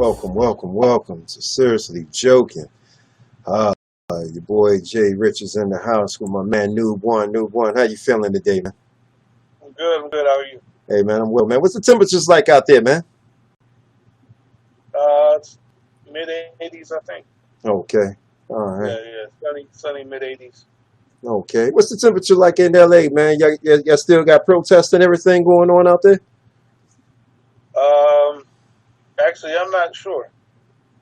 Welcome to Seriously Joking. Uh, your boy JRICH is in the house with my man Noob One. How you feeling today, man? I'm good. How are you? Hey, man, I'm well, man. What's the temperatures like out there, man? It's mid-80s, I think. Okay, all right. Yeah. Sunny mid-80s. Okay, what's the temperature like in LA, man? Y'all still got protests and everything going on out there? Actually, I'm not sure.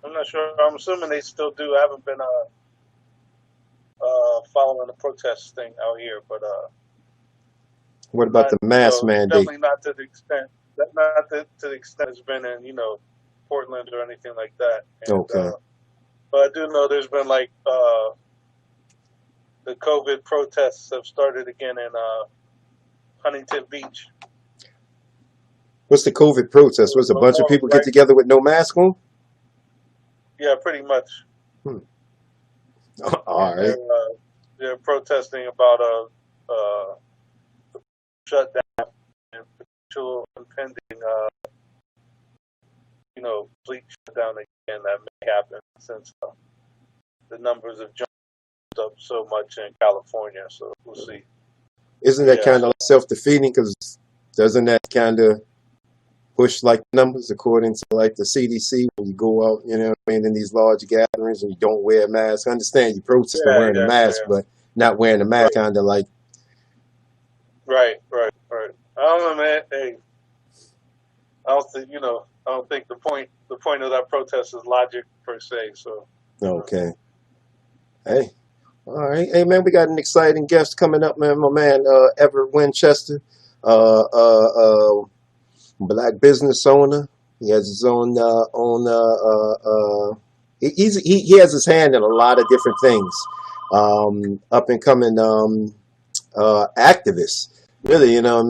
I'm assuming they still do. I haven't been following the protest thing out here, but What about the mask mandate? definitely not to the extent it's been in Portland or anything like that. And, Okay. but I do know there's been like the COVID protests have started again in Huntington Beach. What's the COVID protest? Was a bunch of people get together with no mask on? Yeah, pretty much. All right. They're protesting about a shutdown and potential impending, complete shutdown again that may happen since the numbers have jumped up so much in California. So we'll see. Isn't that kind of self-defeating? Because doesn't that kind of push like numbers according to like the CDC when you go out, in these large gatherings and you don't wear a mask? I understand you protest wearing a mask, but not wearing a mask kind of like. Right. I don't know, man. Hey, I don't think the point of that protest is logic per se. So. Okay. Hey. All right. Hey, man, we got an exciting guest coming up, man. My man, Everett Winchester, black business owner. He has his own he has his hand in a lot of different things. Up and coming activist. Really, he's on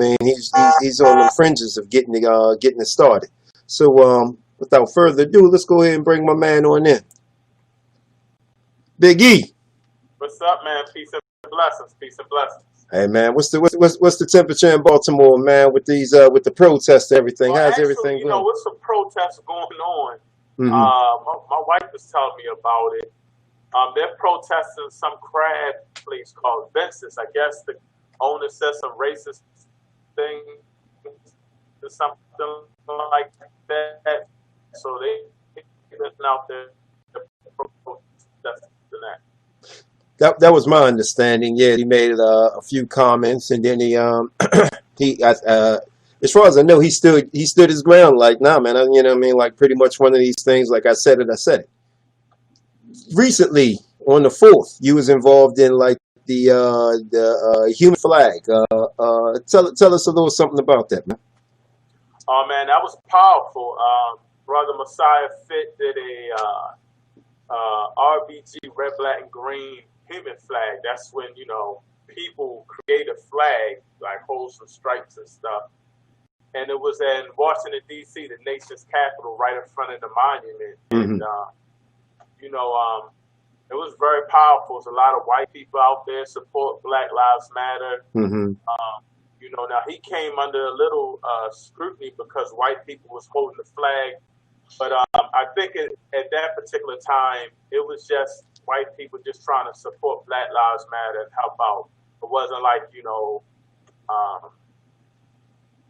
the fringes of getting it started. So without further ado, let's go ahead and bring my man on in. Big E. What's up, man? Peace and blessings. Hey, man, what's the temperature in Baltimore, man, with these with the protests and everything? How's everything going? With some protests going on, Mm-hmm. my wife was telling me about it. They're protesting some crab place called Vince's. I guess the owner said some racist thing or something like that. So they're out there protesting that. That was my understanding. Yeah, he made a few comments, and then he as far as I know, he stood his ground. Like, nah, man, like pretty much one of these things. Like I said it. Recently, on the 4th, you was involved in like the human flag. Tell us a little something about that, man. Oh man, that was powerful. Brother Messiah Fit did a RBG red, black, and green human flag. That's when people create a flag like holds some stripes and stuff. And it was in Washington D.C., the nation's capital, right in front of the monument. Mm-hmm. And it was very powerful. There's a lot of white people out there support Black Lives Matter. Mm-hmm. Now he came under a little scrutiny because white people was holding the flag. But I think at that particular time, it was just white people just trying to support Black Lives Matter and help out. It wasn't like,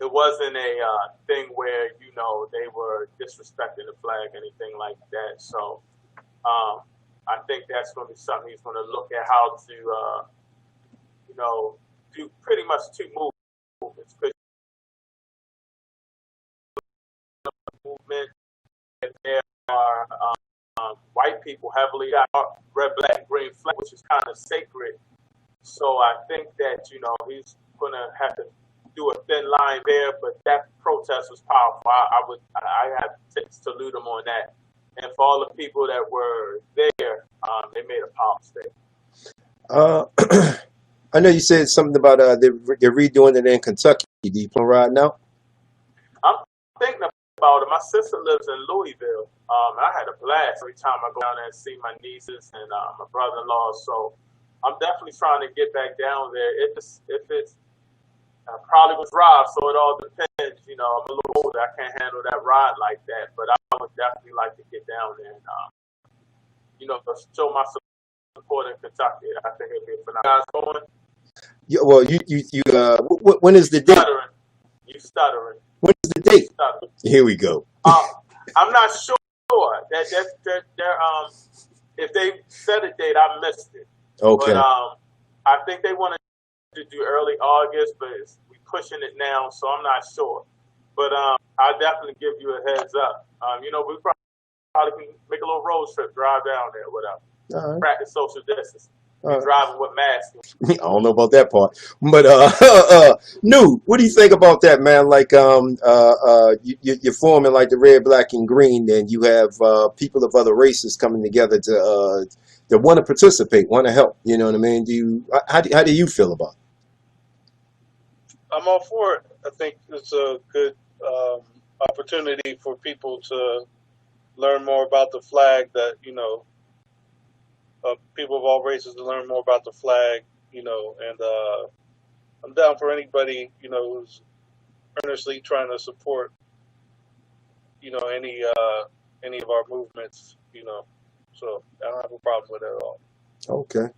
it wasn't a thing where, they were disrespecting the flag, anything like that. So I think that's going to be something he's going to look at how to, do pretty much two movements. Movement. And there are white people heavily got red, black, green flag, which is kind of sacred. So I think that he's going to have to do a thin line there. But that protest was powerful. I have to salute him on that. And for all the people that were there, they made a powerful statement. I know you said something about they're redoing it in Kentucky. Do you plan right now? I'm thinking about it. My sister lives in Louisville. I had a blast every time I go down there and see my nieces and my brother-in-law. So I'm definitely trying to get back down there. If it's probably was drive, so it all depends. I'm a little older. I can't handle that ride like that. But I would definitely like to get down there and show my support in Kentucky. I think it'd be phenomenal. Guys going? Yeah, well, when is the date? Stuttering. You stuttering. When is the date? Stuttering. Here we go. I'm not sure. If they set a date, I missed it. Okay. But I think they wanted to do early August, but we pushing it now, so I'm not sure. But I'll definitely give you a heads up. We probably can make a little road trip, drive down there, whatever. All right. Practice social distance. Driving with masks. I don't know about that part, but New, what do you think about that, man? Like, you're forming like the red, black, and green, and you have people of other races coming together to want to participate, want to help. You know what I mean? How do you feel about it? I'm all for it. I think it's a good opportunity for people to learn more about the flag. That people of all races to learn more about the flag, and I'm down for anybody, who's earnestly trying to support, any of our movements, so I don't have a problem with it at all. Okay.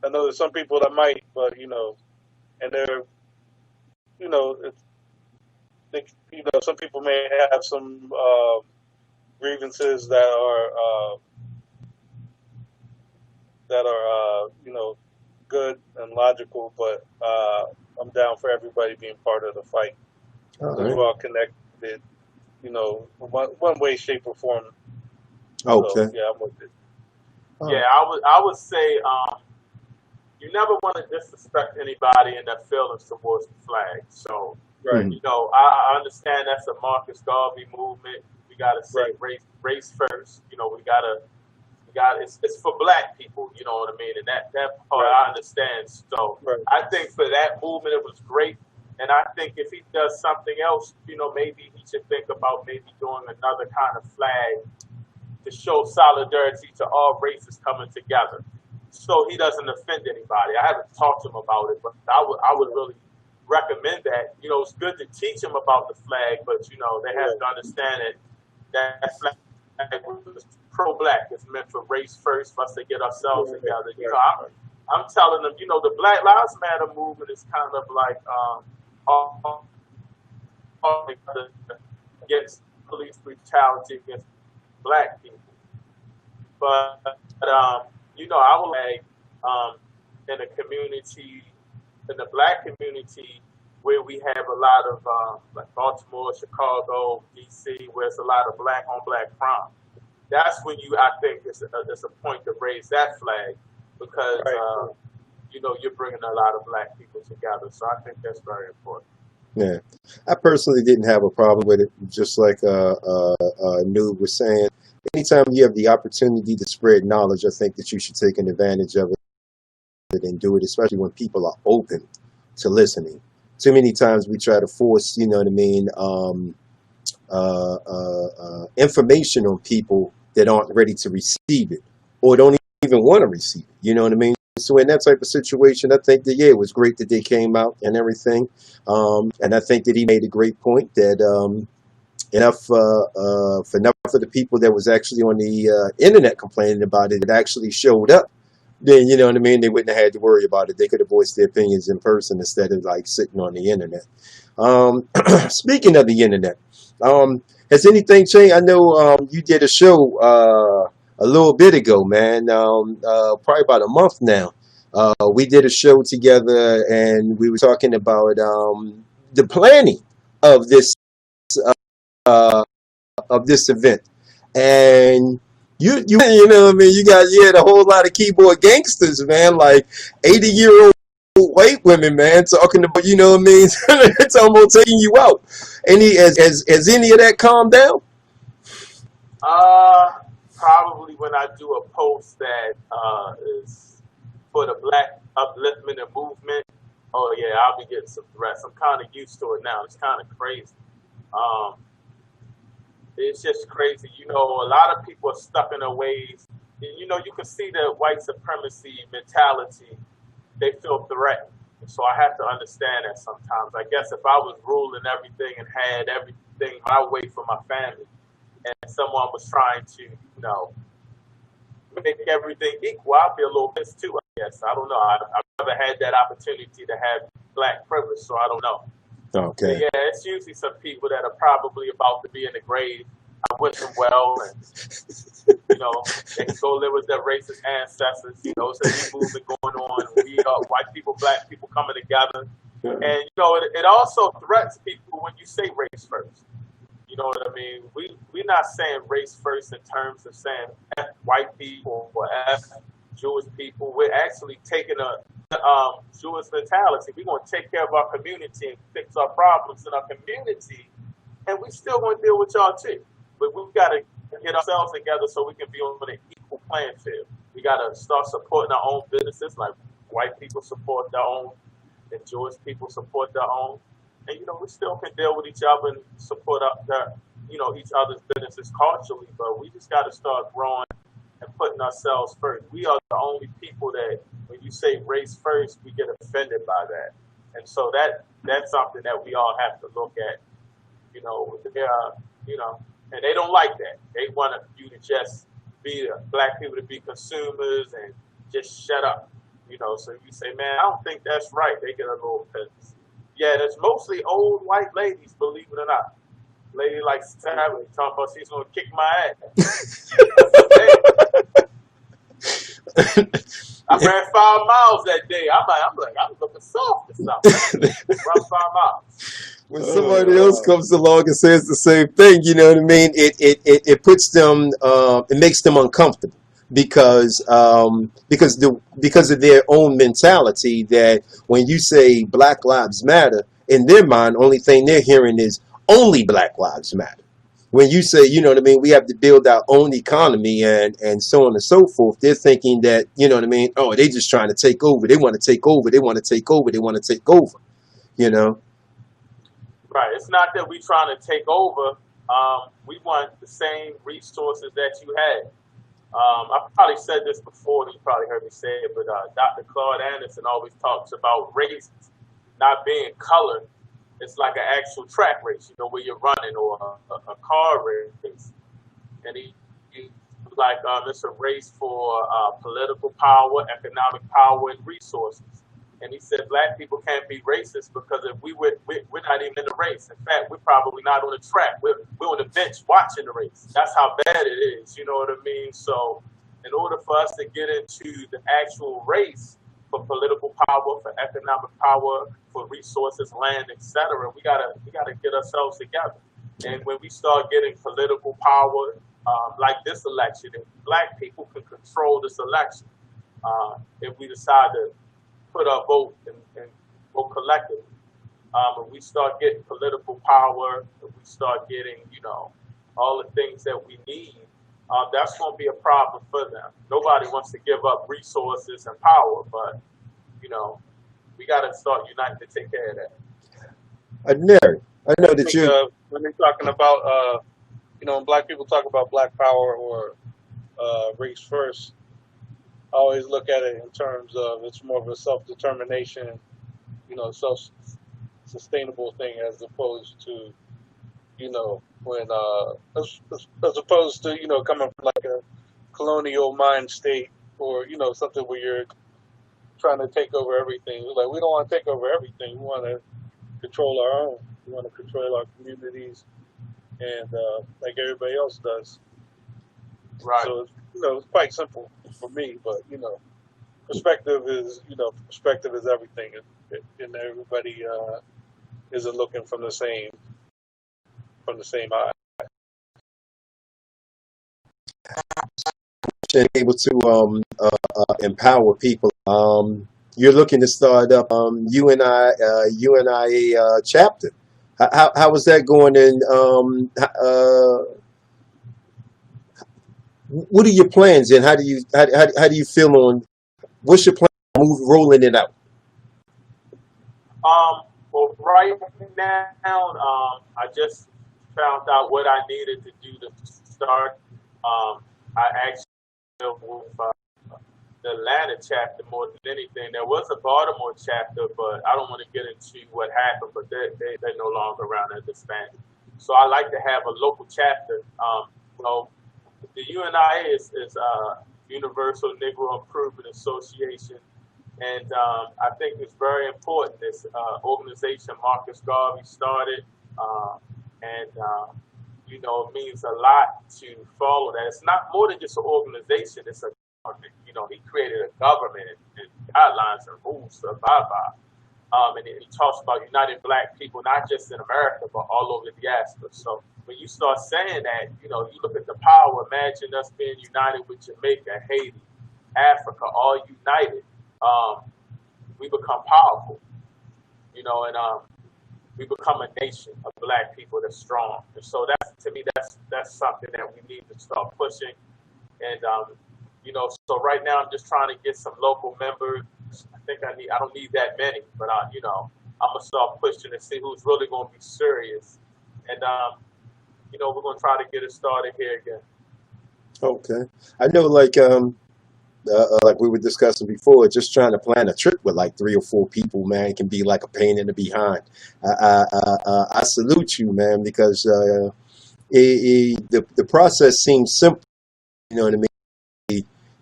I know there's some people that might, but, and they're, some people may have some grievances that are good and logical, but I'm down for everybody being part of the fight. All right. We're all connected, one way, shape, or form. Okay. So, yeah, I'm with it. Yeah, I would say you never want to disrespect anybody in their feelings towards the flag. So, right. I understand that's a Marcus Garvey movement. We gotta say race first. It's for black people, you know what I mean? And that part I understand. So I think for that movement, it was great. And I think if he does something else, maybe he should think about maybe doing another kind of flag to show solidarity to all races coming together, so he doesn't offend anybody. I haven't talked to him about it, but I would really recommend that. It's good to teach them about the flag, but they have to understand that flag was pro-black. It's meant for race first, for us to get ourselves together. I'm telling them, the Black Lives Matter movement is kind of like against police brutality against black people. But I would like in a community, in the black community, where we have a lot of like Baltimore, Chicago, DC, where it's a lot of black on black crime. That's when I think it's a point to raise that flag, because you're bringing a lot of black people together. So I think that's very important. Yeah, I personally didn't have a problem with it. Just like Noob was saying, anytime you have the opportunity to spread knowledge, I think that you should take advantage of it and do it, especially when people are open to listening. Too many times we try to force, information on people that aren't ready to receive it or don't even want to receive it. You know what I mean? So in that type of situation, I think that, it was great that they came out and everything. And I think that he made a great point that enough for the people that was actually on the internet complaining about it, it actually showed up. Then, you know what I mean? They wouldn't have had to worry about it. They could have voiced their opinions in person instead of like sitting on the internet. Speaking of the internet, has anything changed? I know you did a show a little bit ago, man, probably about a month now. We did a show together and we were talking about the planning of this event. And you know what I mean? You had a whole lot of keyboard gangsters, man, like 80-year-old white women, man, talking about, you know what I mean? It's almost taking you out. Has any of that calmed down? Probably when I do a post that is for the black upliftment and movement. Oh yeah, I'll be getting some threats. I'm kind of used to it now. It's kind of crazy. It's just crazy. A lot of people are stuck in their ways. You can see the white supremacy mentality. They feel threatened. So I have to understand that sometimes. I guess if I was ruling everything and had everything my way for my family, and someone was trying to, make everything equal, I'd be a little pissed too, I guess. I don't know. I've never had that opportunity to have black privilege, so I don't know. Okay. But yeah, it's usually some people that are probably about to be in the grave. I wish them well, and they can go live with their racist ancestors. It's a new movement going on. We white people, black people coming together, and it also threats people when you say race first. You know what I mean? We're not saying race first in terms of saying F white people or F Jewish people. We're actually taking a Jewish mentality. We're going to take care of our community and fix our problems in our community, and we still going to deal with y'all too. But we've got to get ourselves together so we can be on an equal playing field. We got to start supporting our own businesses, like white people support their own, and Jewish people support their own. And we still can deal with each other and support each other's businesses culturally, but we just got to start growing and putting ourselves first. We are the only people that, when you say race first, we get offended by that, and so that's something that we all have to look at. And they don't like that. They want you to just be black people to be consumers and just shut up. So you say, man, I don't think that's right. They get a little pissed. Yeah, that's mostly old white ladies, believe it or not. Lady like Sarah talking about she's gonna kick my ass. I ran 5 miles that day. I'm looking soft or something. Run 5 miles. When somebody else comes along and says the same thing, you know what I mean? It puts them, it makes them uncomfortable because of their own mentality, that when you say Black Lives Matter, in their mind, only thing they're hearing is only Black Lives Matter. When you say, you know what I mean, we have to build our own economy and so on and so forth, they're thinking that, you know what I mean, oh, they just trying to take over. They want to take over. They want to take over. They want to take over, Right. It's not that we're trying to take over. We want the same resources that you had. I probably said this before. You probably heard me say it, but Dr. Claude Anderson always talks about race not being color. It's like an actual track race, where you're running, or a car race. And he like, it's a race for political power, economic power, and resources. And he said black people can't be racist because if we're not even in the race. In fact, we're probably not on the track. We're on the bench watching the race. That's how bad it is. You know what I mean? So in order for us to get into the actual race for political power, for economic power, for resources, land, etc., we gotta get ourselves together. And when we start getting political power, like this election, if black people can control this election, if we decide to put our vote and vote collectively. If we start getting political power, if we start getting, all the things that we need, that's going to be a problem for them. Nobody wants to give up resources and power, but, we got to start uniting to take care of that. Anire, I know that you. When they're talking about, when black people talk about black power or race first, I always look at it in terms of it's more of a self-determination, self-sustainable thing, as opposed to, when as opposed to, coming from like a colonial mind state, or something where you're trying to take over everything. Like, we don't want to take over everything. We want to control our own. We want to control our communities, and like everybody else does. Right. So it's quite simple for me, but perspective is everything, and everybody isn't looking from the same eye. And able to empower people. You're looking to start up UNIA chapter. How was that going? And what are your plans, and how do you feel on what's your plan? Rolling it out. Well, right now, I just found out what I needed to do to start. I actually with the Atlanta chapter more than anything. There was a Baltimore chapter, but I don't want to get into what happened. But they're no longer around at this time. So I like to have a local chapter. The UNIA is Universal Negro Improvement Association, and I think it's very important. This organization Marcus Garvey started, and it means a lot to follow that. It's not more than just an organization; it's a government. He created a government and guidelines and rules to abide by. And he talks about uniting Black people, not just in America, but all over the diaspora. So when you start saying that, you look at the power. Imagine us being united with Jamaica, Haiti, Africa, all united. We become powerful, and we become a nation of Black people that's strong. And so to me, that's something that we need to start pushing. And so right now I'm just trying to get some local members. I don't need that many, but I'm gonna start pushing and see who's really gonna be serious. And we're gonna try to get it started here again. Okay. I know, like we were discussing before, just trying to plan a trip with like 3 or 4 people, man, can be like a pain in the behind. I salute you, man, because the process seems simple. You know what I mean?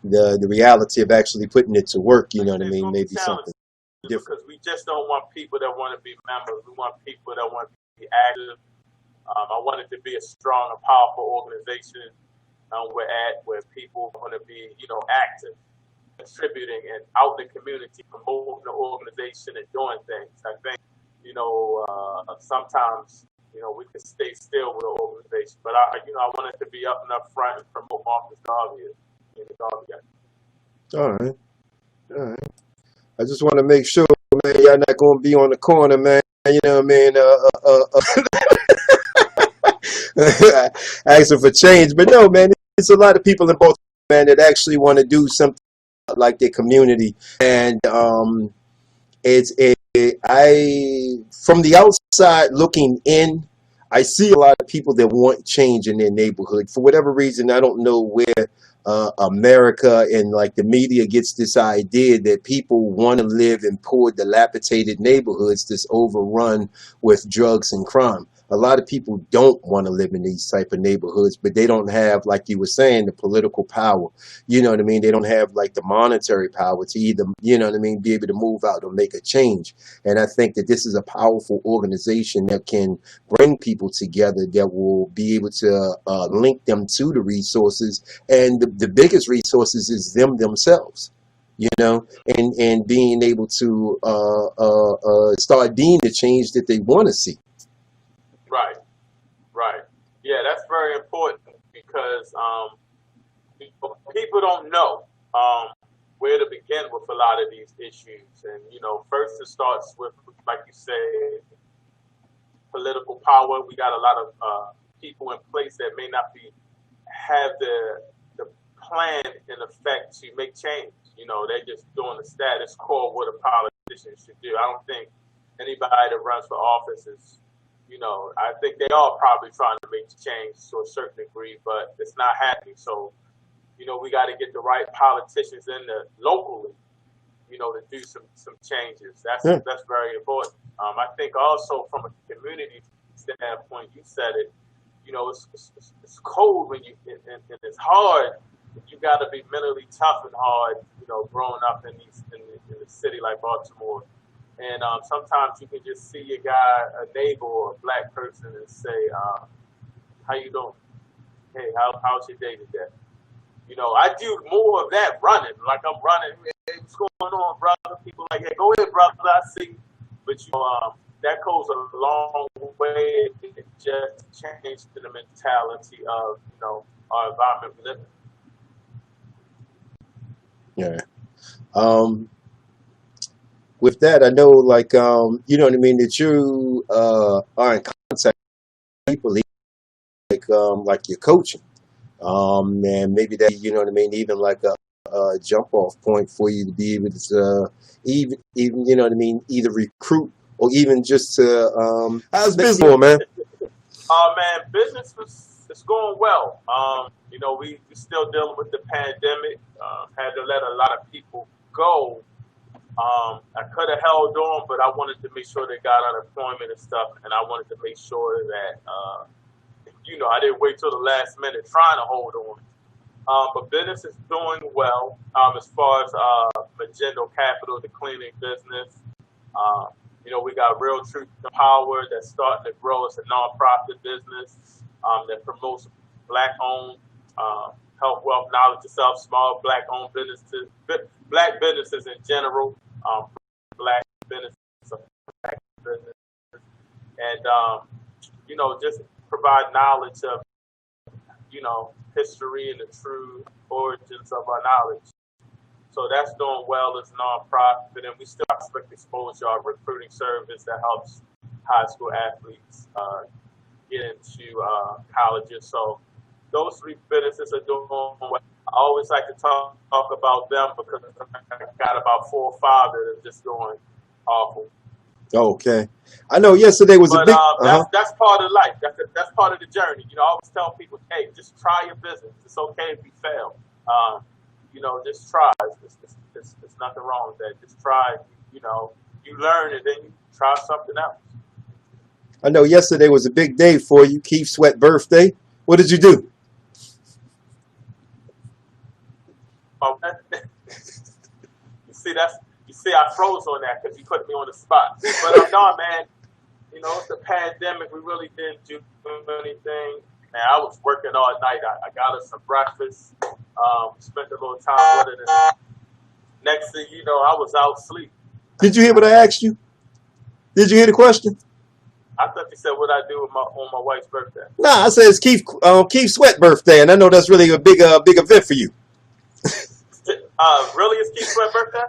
The reality of actually putting it to work, you know what I mean? Maybe something different. Because we just don't want people that want to be members. We want people that want to be active. I want it to be a strong and powerful organization where people want to be, active, contributing, and out in the community, promoting the organization and doing things. I think, sometimes, we can stay still with the organization, but I want it to be up and up front and promote Marcus Garvey. All right. I just want to make sure, man, y'all not going to be on the corner, man. You know what I mean? Asking for change. But no, man, there's a lot of people in both, man, that actually want to do something like their community. And from the outside looking in, I see a lot of people that want change in their neighborhood. For whatever reason, I don't know where America and like the media gets this idea that people want to live in poor, dilapidated neighborhoods that's overrun with drugs and crime. A lot of people don't want to live in these type of neighborhoods, but they don't have, like you were saying, the political power. You know what I mean? They don't have like the monetary power to either, you know what I mean, be able to move out or make a change. And I think that this is a powerful organization that can bring people together, that will be able to link them to the resources. And the biggest resources is themselves. And being able to start being the change that they want to see. Right. Yeah, that's very important because people don't know where to begin with a lot of these issues. And, first it starts with, like you said, political power. We got a lot of people in place that may not have the plan in effect to make change. They're just doing the status quo of what a politician should do. I don't think anybody that runs for office is, I think they are probably trying to make change to a certain degree, but it's not happening. So, we got to get the right politicians in there locally, to do some changes. That's very important. I think also from a community standpoint, you said it, it's cold when and it's hard. You got to be mentally tough and hard, growing up in the city like Baltimore. And sometimes you can just see a neighbor or a Black person and say, how you doing? Hey, how's your day today? I do more of that running. Like I'm running, hey, what's going on, brother? People like, hey, go ahead, brother, I see. But, that goes a long way to just change to the mentality of, our environment we live in. Yeah. With that, I know, like, you know what I mean, that you are in contact with people, like your coaching. And maybe that, you know what I mean, even like a jump off point for you to be able to even, you know what I mean, either recruit or even just to, how's business going, man? Man, business is going well. We still dealing with the pandemic, had to let a lot of people go. I could have held on, but I wanted to make sure they got unemployment and stuff, and I wanted to make sure that, I didn't wait till the last minute trying to hold on. But business is doing well as far as Magento Capital, the cleaning business. We got Real Truth and Power that's starting to grow as a nonprofit business that promotes Black-owned health, wealth, knowledge, yourself, small Black-owned businesses, Black businesses in general, Black businesses, Black businesses, and just provide knowledge of history and the true origins of our knowledge. So that's doing well as a nonprofit, and we still expect exposure, our recruiting service that helps high school athletes get into colleges. So those three businesses are doing well. I always like to talk about them because I got about 4 or 5 that are just doing awful. Okay. I know yesterday was a big... That's part of life. That's part of the journey. I always tell people, hey, just try your business. It's okay if you fail. Just try. There's nothing wrong with that. Just try. You learn and then you try something else. I know yesterday was a big day for you, Keith Sweat birthday. What did you do? You see, I froze on that because you put me on the spot. But no, man, it's the pandemic. We really didn't do anything. Man, I was working all night. I got us some breakfast. Spent a little time with it. And next thing you know, I was out asleep. Did you hear what I asked you? Did you hear the question? I thought you said what I do on my wife's birthday. Nah, I said it's Keith Sweat birthday, and I know that's really a big event for you. Really, it's Keith Sweat birthday?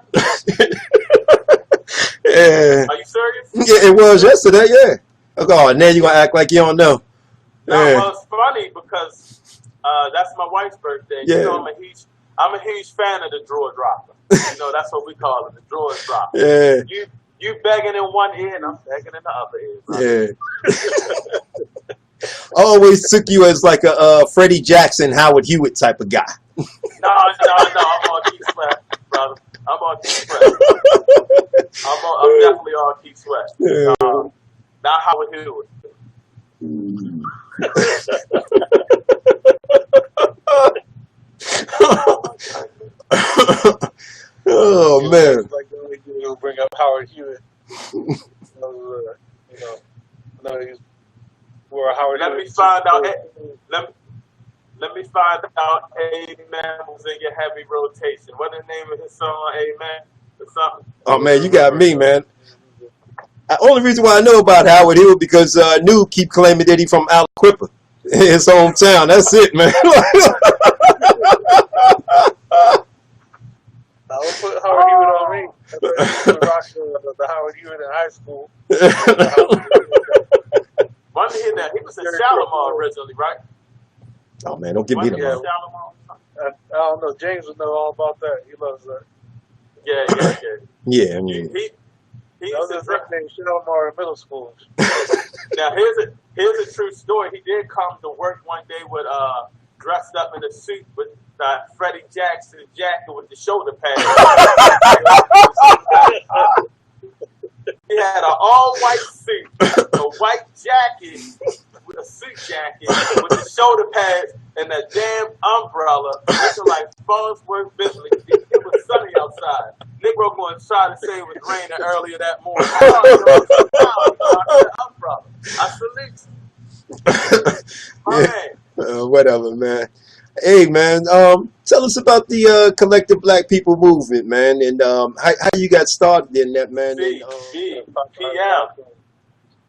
Yeah. Are you serious? Yeah, it was yesterday. Yeah. Oh, now you gonna act like you don't know? No, Yeah. well, it's funny because that's my wife's birthday. Yeah. I'm a huge fan of the drawer dropper. That's what we call it, the drawer dropper. Yeah. You begging in one ear and I'm begging in the other ear. Right? Yeah. I always took you as like a Freddie Jackson, Howard Hewitt type of guy. No, I'm on Keith Sweat, brother. I'm on Keith Sweat. I'm definitely on Keith Sweat. Yeah. Not Howard Hewitt. Oh man! Like you'll bring up Howard Hewitt. Where Howard Let Hewitt. me find out. Let me find out. Amen was in your heavy rotation. What the name of his song? Amen or something? Oh man, you got me, man. The only reason why I know about Howard Hewitt because Noob keep claiming that he from Aliquippa, his hometown. That's it, man. I would put Howard Hewitt on me. The Howard Hewitt in high school. One to hear that. He was in Shalimar originally, right? Oh man, don't give me the money. I don't know. James would know all about that. He loves that. Yeah. Yeah, I mean. He that was his nickname, Shalimar in middle school. Now here's a true story. He did come to work one day with dressed up in a suit with Freddie Jackson jacket with the shoulder pads. He had an all-white suit, a white jacket with a suit jacket with the shoulder pads and a damn umbrella looking like Farnsworth Bentley. It was sunny outside. Negro going to try to say it was raining earlier that morning. Umbrella. I salute you. Whatever, man. Hey, man. Tell us about the Collective Black People Movement, man, and how you got started in that, man.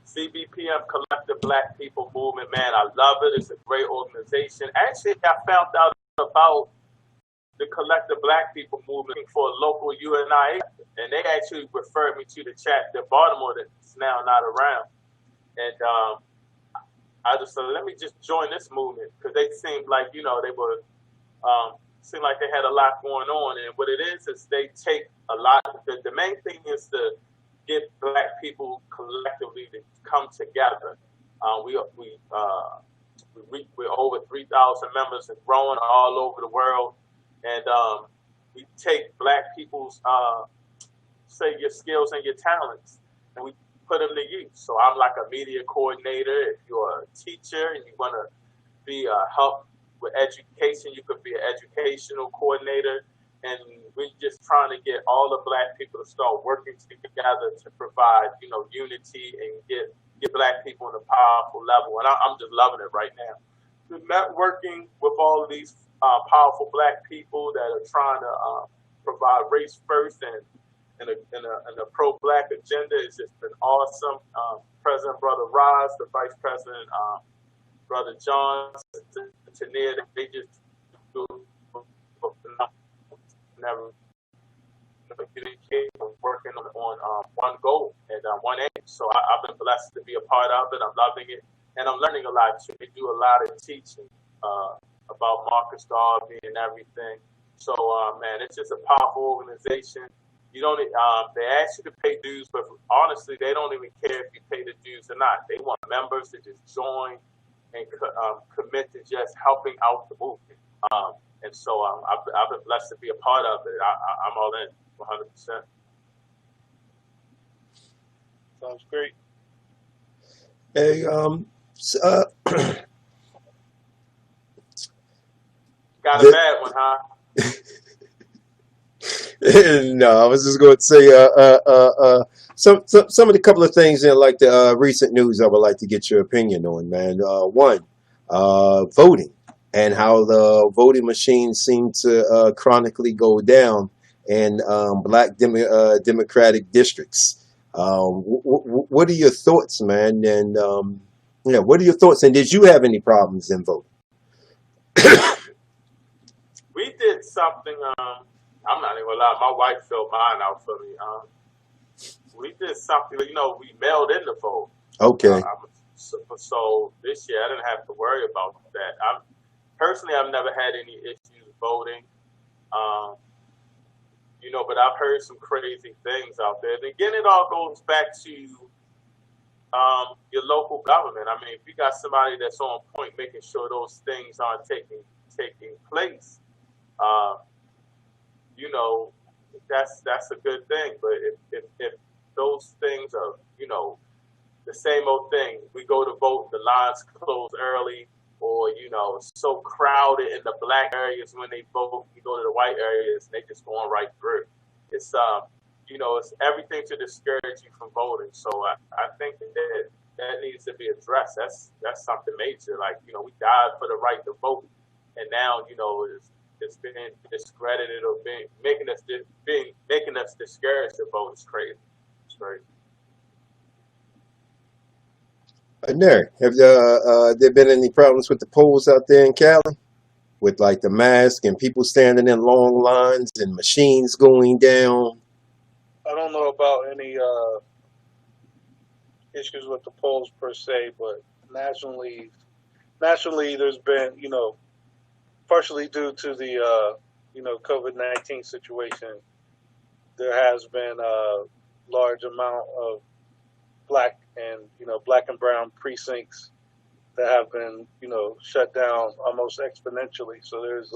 CBPM, Collective Black People Movement, man. I love it. It's a great organization. Actually, I found out about the Collective Black People Movement for a local UNI, and they actually referred me to the chapter in Baltimore that's now not around. And I just said, let me just join this movement because they seemed like, they were, seemed like they had a lot going on. And what it is they take a lot. The main thing is to get Black people collectively to come together. We're over 3,000 members and growing all over the world. And we take Black people's say your skills and your talents, and we put them to use. So I'm like a media coordinator. If you're a teacher and you want to be help with education, you could be an educational coordinator. And we're just trying to get all the Black people to start working together to provide, unity and get Black people on a powerful level. And I'm just loving it right now. We're networking with all of these powerful Black people that are trying to provide race first and a pro-Black agenda. It's just been awesome. President Brother Roz, the Vice President Brother John, Anire, they just do never communicate and working on one goal and one aim. So I've been blessed to be a part of it. I'm loving it, and I'm learning a lot too. They do a lot of teaching about Marcus Garvey and everything. So man, it's just a powerful organization. You don't. They ask you to pay dues, but honestly, they don't even care if you pay the dues or not. They want members to just join and commit to just helping out the movement. And so I've been blessed to be a part of it. I'm all in 100%. Sounds great. Hey, Got a bad one, huh? no, I was just going to say some of the couple of things in like the recent news I would like to get your opinion on, man. One, voting and how the voting machines seem to chronically go down in Black Democratic districts. What are your thoughts, man? And what are your thoughts? And did you have any problems in voting? We did something. I'm not even gonna lie. My wife filled mine out for me. We did something. We mailed in the vote. Okay. So this year I didn't have to worry about that. Personally, I've never had any issues voting. But I've heard some crazy things out there. And again, it all goes back to your local government. I mean, if you got somebody that's on point, making sure those things aren't taking place, that's a good thing. But if those things are, the same old thing, we go to vote, the lines close early, or it's so crowded in the Black areas when they vote, you go to the white areas and they just going right through. It's it's everything to discourage you from voting. So I think that needs to be addressed. That's something major. Like we died for the right to vote, and now it's been discredited or making us discouraged to vote. It's crazy. It's crazy. Anire, have there been any problems with the polls out there in Cali? With like the mask and people standing in long lines and machines going down? I don't know about any issues with the polls per se, but nationally there's been, partially due to the, COVID-19 situation, there has been a large amount of black and brown precincts that have been, shut down almost exponentially. So there's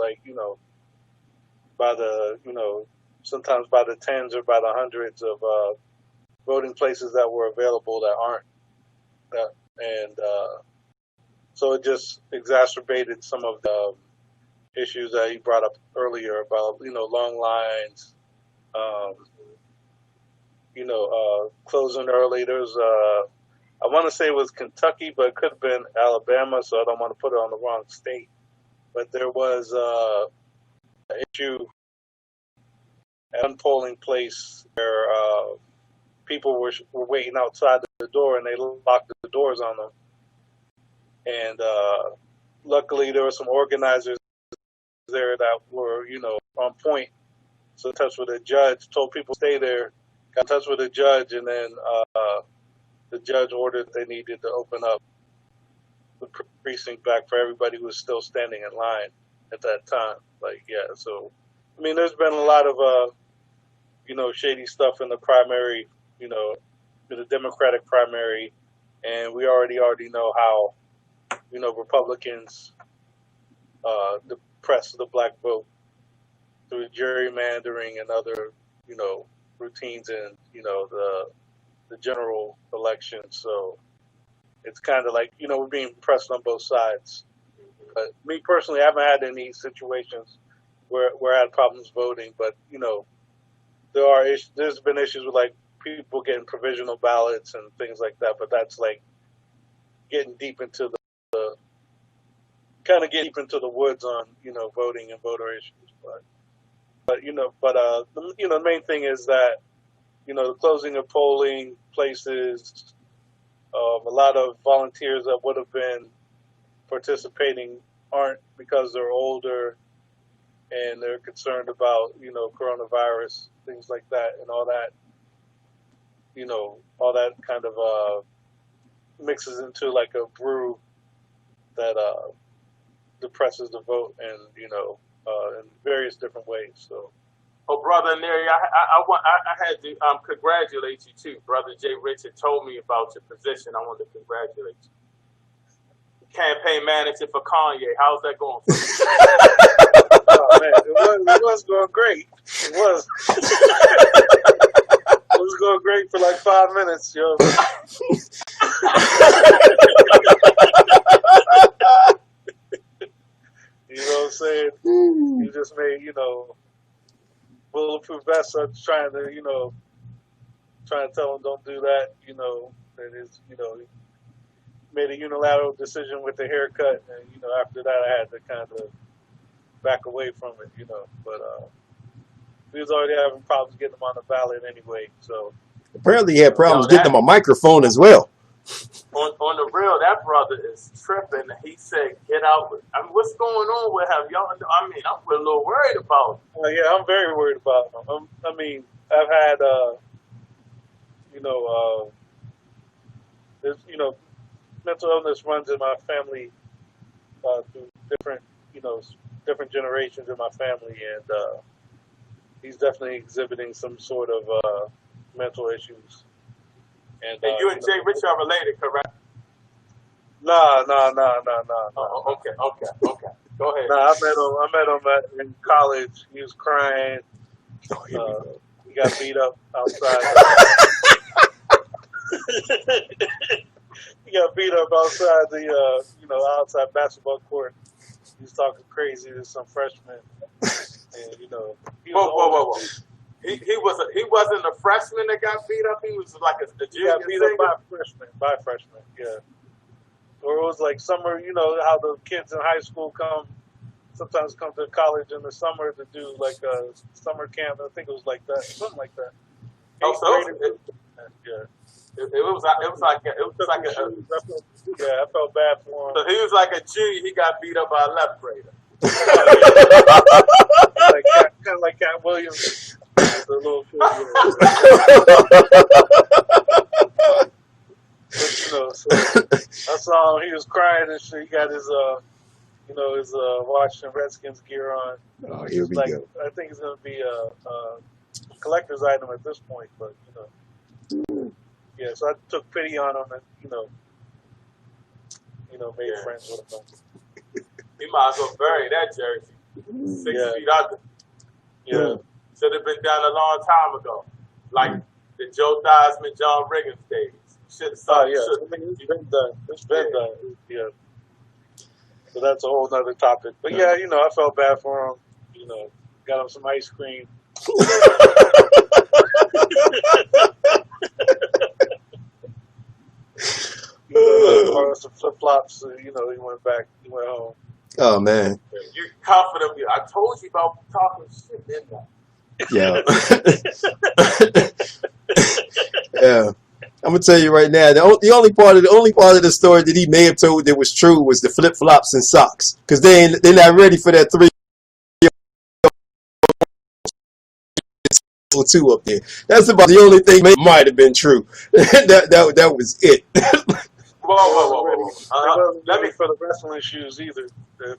by the, sometimes by the tens or by the hundreds of voting places that were available that aren't. So it just exacerbated some of the issues that he brought up earlier about, long lines, closing early. There's I want to say it was Kentucky, but it could have been Alabama, so I don't want to put it on the wrong state. But there was an issue at one polling place where people were waiting outside the door, and they locked the doors on them. And luckily, there were some organizers there that were, on point. So in touch with the judge, told people to stay there, got in touch with the judge, and then the judge ordered they needed to open up the precinct back for everybody who was still standing in line at that time. So, I mean, there's been a lot of, shady stuff in the primary, in the Democratic primary, and we already know how, Republicans depress the black vote through gerrymandering and other, routines in, the general election. So it's kind of like, we're being pressed on both sides. But me personally, I haven't had any situations where I had problems voting. But, there's been issues with like people getting provisional ballots and things like that. But that's like getting deep into the woods on, voting and voter issues. The main thing is that, the closing of polling places, a lot of volunteers that would have been participating aren't because they're older and they're concerned about, coronavirus, things like that, and all that, all that kind of mixes into like a brew that depresses the vote and, in various different ways. So. Oh, Brother Anire, I had to congratulate you too. Brother JRICH had told me about your position. I wanted to congratulate you. Campaign manager for Kanye. How's that going for you? Oh man, it was going great. It was. It was going great for like 5 minutes, yo. You know what I'm saying? You just made, bulletproof vests are trying to tell them don't do that, and it's, made a unilateral decision with the haircut, and, after that I had to kind of back away from it, but we was already having problems getting them on the ballot anyway, so. Apparently he had problems getting them a microphone as well. On the real, that brother is tripping. He said, "Get out." What's going on with him? Y'all, I'm a little worried about him. Yeah, I'm very worried about him. I've had, there's, mental illness runs in my family through different generations in my family, and he's definitely exhibiting some sort of mental issues. And you and JRICH are related, correct? No. Oh, okay. Go ahead. No, I met him in college. He was crying. He got beat up outside. He got beat up outside the outside basketball court. He was talking crazy to some freshmen. And he was whoa. He wasn't a freshman that got beat up. He was like a junior. He got beat up by freshman. Yeah. Or it was like summer. You know how the kids in high school sometimes come to college in the summer to do like a summer camp. I think it was like that, something like that. Yeah. It was like I felt bad for him. So he was like a junior. He got beat up by a 11th grader. Kind of like Cat Williams. The little kid, But, so I saw him. He was crying and shit. He got his his Washington Redskins gear on. Oh, here we go. I think it's gonna be a collector's item at this point, but yeah. So I took pity on him and made friends with him. He might as well bury that jersey 6 feet under. Yeah. Should have been done a long time ago, like the Joe Theismann, John Riggins days. Should have started. It's been done. It's been done. Yeah. So that's a whole other topic. But yeah, I felt bad for him. Got him some ice cream. Some flip flops. He went back. He went home. Oh man. You confident? I told you about talking shit, didn't I? Yeah. Yeah. I'm gonna tell you right now. The only part of the story that he may have told that was true was the flip flops and socks, because they're not ready for that 302 up there. That's about the only thing that might have been true. that was it. Whoa. Let me for the wrestling shoes either.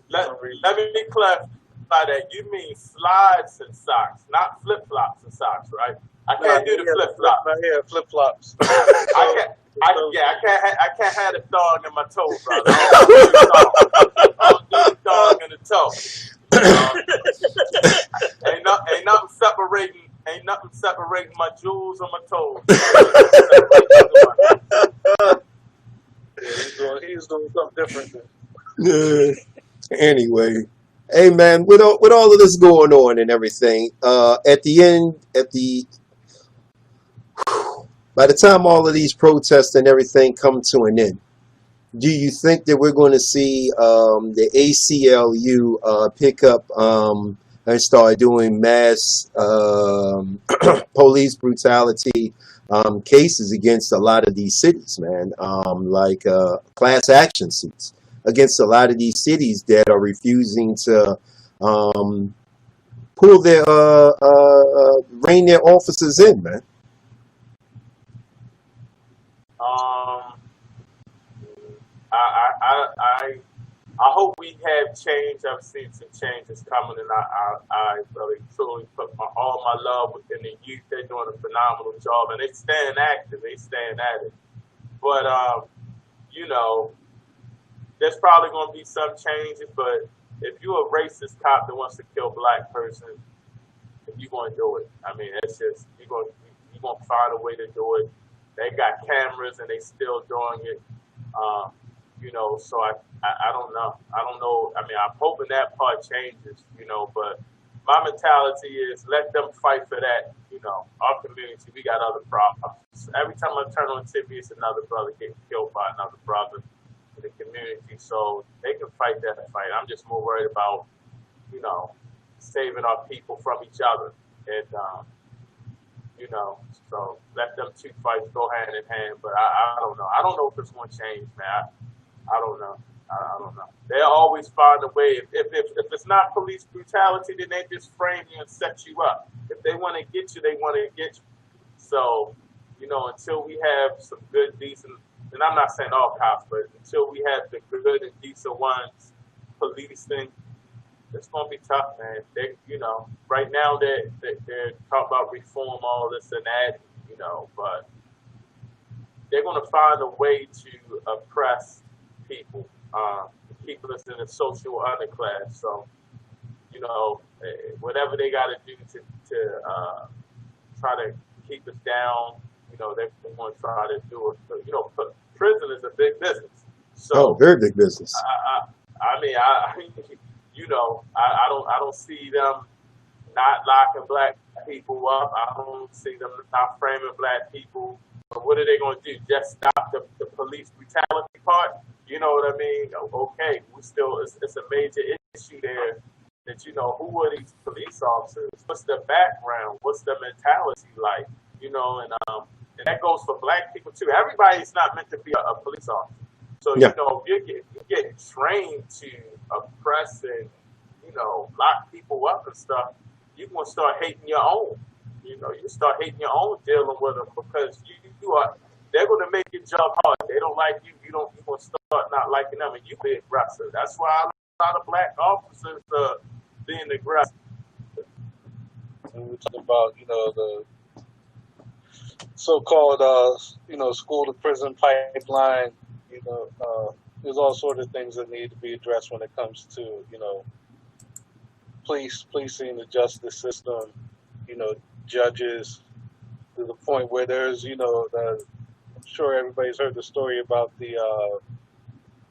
Let me clarify that. You mean slides and socks, not flip flops and socks, right? I can't do the flip flops. Yeah, flip flops. I can't have the dog in my toe, brother. I don't do the dog in the toe. Ain't nothing Ain't nothing separating my jewels or my toes. Separate Yeah, he's doing something different. Anyway, hey man, with all of this going on and everything, at the end, by the time all of these protests and everything come to an end, do you think that we're going to see the ACLU pick up and start doing mass police brutality cases against a lot of these cities, man? Like class action suits against a lot of these cities that are refusing to pull their rein their officers in, man. I hope we have change. I've seen some changes coming, and I really truly put all my love within the youth. They're doing a phenomenal job, and they staying active. They staying at it. But you know, there's probably going to be some changes. But if you're a racist cop that wants to kill a black person, you're going to do it. I mean, it's just you're going to find a way to do it. They got cameras, and they still doing it. You know, so I don't know. I don't know. I mean, I'm hoping that part changes, you know, but my mentality is let them fight for that. You know, our community, we got other problems. Every time I turn on TV, it's another brother getting killed by another brother in the community. So they can fight that fight. I'm just more worried about, you know, saving our people from each other. And, you know, so let them two fights go hand in hand. But I don't know. I don't know if it's going to change, man. I don't know. I don't know. They'll always find a way. If it's not police brutality, then they just frame you and set you up. If they want to get you, they want to get you. So, you know, until we have some good, decent, and I'm not saying all cops, but until we have the good and decent ones policing, it's going to be tough, man. They, you know, right now they're talking about reform, all this and that, you know, but they're going to find a way to oppress people, keep us in a social underclass. So, you know, whatever they got to do to try to keep us down, you know, they're going to try to do it. So, you know, prison is a big business. So, very big business. I mean, you know, I don't see them not locking black people up. I don't see them not framing black people. But what are they going to do? Just stop the police brutality part? You know what I mean? Okay, we still, it's a major issue there that, you know, who are these police officers? What's their background? What's their mentality like? You know, and that goes for black people too. Everybody's not meant to be a police officer. So, yeah. You know, if you get trained to oppress and, you know, lock people up and stuff, you're going to start hating your own. You know, you start hating your own dealing with them because they're going to make your job hard. They don't like you. You're going to start not liking them, and you be aggressive. That's why a lot of black officers are being aggressive. And we're talking about, you know, the so-called, you know, school to prison pipeline. You know, there's all sorts of things that need to be addressed when it comes to, you know, policing the justice system, you know, judges, to the point where there's, you know, I'm sure everybody's heard the story about the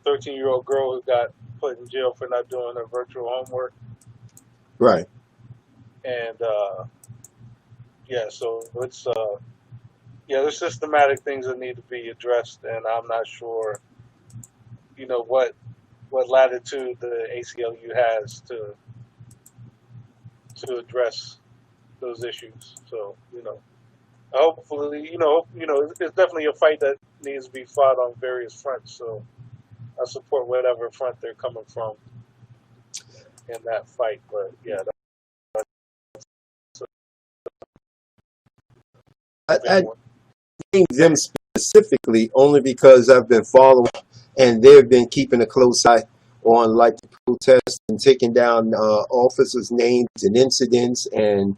13-year-old girl who got put in jail for not doing her virtual homework. Right. And, yeah, so it's, yeah, there's systematic things that need to be addressed, and I'm not sure, you know, what latitude the ACLU has to address those issues. So, you know, hopefully, you know, it's definitely a fight that needs to be fought on various fronts. So I support whatever front they're coming from in that fight. But yeah, I named them specifically only because I've been following, and they've been keeping a close eye on like the protests and taking down officers' names and incidents, and